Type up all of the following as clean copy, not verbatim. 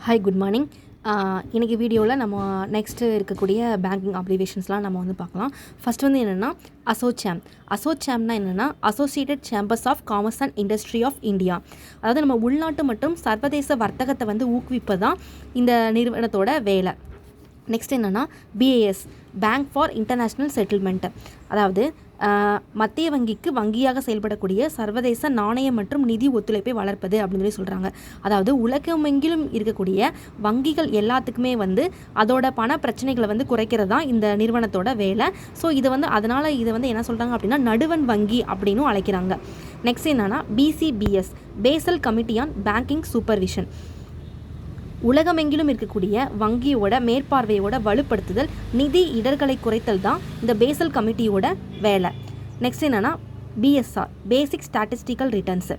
Hi, good morning. இன்றைக்கி வீடியோவில் நம்ம நெக்ஸ்ட்டு இருக்கக்கூடிய பேங்கிங் அப்ளிகேஷன்ஸ்லாம் நம்ம வந்து பார்க்கலாம். ஃபஸ்ட் வந்து என்னென்னா அசோச்சேம்னா என்னென்னா associated chambers of commerce and industry of India. அதாவது நம்ம உள்நாட்டு மற்றும் சர்வதேச வர்த்தகத்தை வந்து ஊக்குவிப்பது தான் இந்த நிறுவனத்தோட வேலை. நெக்ஸ்ட் என்னென்னா BAS, bank for international settlement. அதாவது மத்திய வங்கிக்கு வங்கியாக செயல்படக்கூடிய சர்வதேச நாணய மற்றும் நிதி ஒத்துழைப்பை வளர்ப்பது அப்படின்னு சொல்லி சொல்கிறாங்க. அதாவது உலகமெங்கிலும் இருக்கக்கூடிய வங்கிகள் எல்லாத்துக்குமே வந்து அதோட பண பிரச்சனைகளை வந்து குறைக்கிறது தான் இந்த நிறுவனத்தோட வேலை. ஸோ இதை வந்து அதனால் இதை வந்து என்ன சொல்கிறாங்க அப்படின்னா நடுவண் வங்கி அப்படின்னும் அழைக்கிறாங்க. நெக்ஸ்ட் என்னென்னா BCBS, Basel committee on banking supervision. உலகமெங்கிலும் இருக்கக்கூடிய வங்கியோட மேற்பார்வையோட வலுப்படுத்துதல், நிதி இடர்களை குறைத்தல் தான் இந்த பேசல் கமிட்டியோட வேலை. நெக்ஸ்ட் என்னென்னா பிஎஸ்ஆர், பேசிக் ஸ்டாட்டிஸ்டிக்கல் ரிட்டர்ன்ஸ்.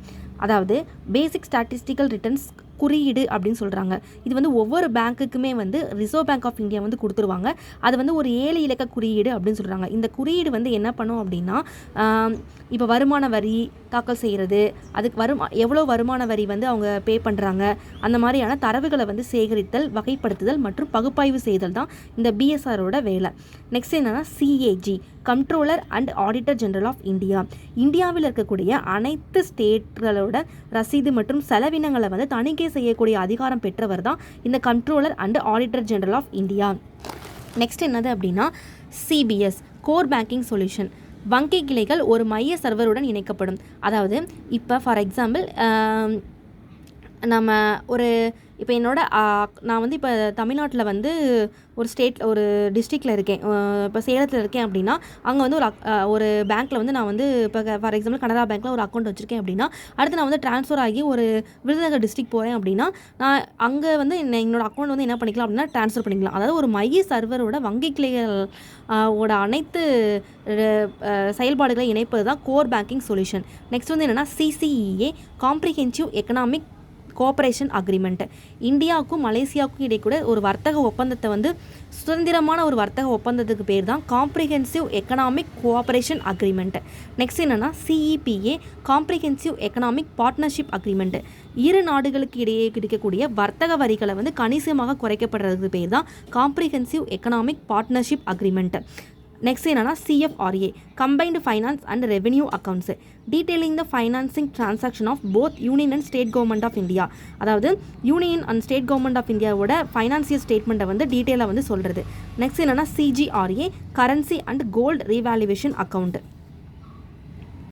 அதாவது பேசிக் ஸ்டாட்டிஸ்டிக்கல் ரிட்டர்ன்ஸ் குறியீடு அப்படின்னு சொல்கிறாங்க. இது வந்து ஒவ்வொரு பேங்க்குக்குமே வந்து ரிசர்வ் பேங்க் ஆஃப் இந்தியா வந்து கொடுத்துருவாங்க. அது வந்து ஒரு 7 இலக்க குறியீடு அப்படின்னு சொல்கிறாங்க. இந்த குறியீடு வந்து என்ன பண்ணும் அப்படின்னா, இப்போ வருமான வரி தாக்கல் செய்கிறது, அதுக்கு எவ்வளோ வருமான வரி வந்து அவங்க பே பண்ணுறாங்க, அந்த மாதிரியான தரவுகளை வந்து சேகரித்தல், வகைப்படுத்துதல் மற்றும் பகுப்பாய்வு செய்தல் தான் இந்த பிஎஸ்ஆரோட வேலை. நெக்ஸ்ட் என்னென்னா CAG, controller and auditor general of India. இந்தியாவில் இருக்கக்கூடிய அனைத்து ஸ்டேட்களோட ரசீது மற்றும் செலவினங்களை வந்து தணிக்கை செய்யக்கூடிய அதிகாரம் பெற்றவர் தான் இந்த controller and auditor general of India. Next என்னது அப்படின்னா சிபிஎஸ், கோர் பேங்கிங் சொல்யூஷன். வங்கி கிளைகள் ஒரு மைய சர்வருடன் இணைக்கப்படும். அதாவது இப்போ ஃபார் எக்ஸாம்பிள் நம்ம இப்போ நான் வந்து இப்போ தமிழ்நாட்டில் வந்து ஒரு டிஸ்ட்ரிக்டில் இருக்கேன், இப்போ சேலத்தில் இருக்கேன் அப்படின்னா அங்கே வந்து ஒரு பேங்க்கில் வந்து நான் வந்து இப்போ ஃபார் எக்ஸாம்பிள் கனரா பேங்க்கில் ஒரு அக்கௌண்ட் வச்சுருக்கேன் அப்படின்னா அடுத்து நான் வந்து ட்ரான்ஸ்ஃபர் ஆகி ஒரு விருதுநகர் டிஸ்ட்ரிக்ட் போகிறேன் அப்படின்னா நான் அங்கே வந்து என்னோடய அக்கௌண்ட் வந்து என்ன பண்ணிக்கலாம் அப்படின்னா ட்ரான்ஸ்ஃபர் பண்ணிக்கலாம். அதாவது ஒரு மைய சர்வரோட வங்கி கிளைகள் அனைத்து செயல்பாடுகளை இணைப்பது தான் கோர் பேங்கிங் சொல்யூஷன். நெக்ஸ்ட் வந்து என்னென்னா CCEA, comprehensive economic cooperation agreement. இந்தியாவுக்கும் மலேசியாவுக்கும் இடைக்கூட ஒரு வர்த்தக ஒப்பந்தத்தை வந்து சுதந்திரமான ஒரு வர்த்தக ஒப்பந்தத்துக்கு பேர் தான் comprehensive economic cooperation agreement. Next என்னென்னா சிஇபிஏ, காம்ப்ரிஹென்சிவ் எக்கனாமிக் பார்ட்னர்ஷிப் அக்ரிமெண்ட். இரு நாடுகளுக்கு இடையே கிடைக்கக்கூடிய வர்த்தக வரிகளை வந்து கணிசமாக குறைக்கப்படுறதுக்கு பேர் தான் comprehensive economic partnership agreement. Next என்னென்னா CFRA, combined finance and revenue accounts, detailing the financing transaction of both union and state government of India. அதாவது union and state government of இந்தியாவோட ஃபைனான்சியல் ஸ்டேட்மெண்ட்டை வந்து டீட்டெயிலாக வந்து சொல்கிறது. நெக்ஸ்ட் என்னென்னா CGRA, currency and gold revaluation account.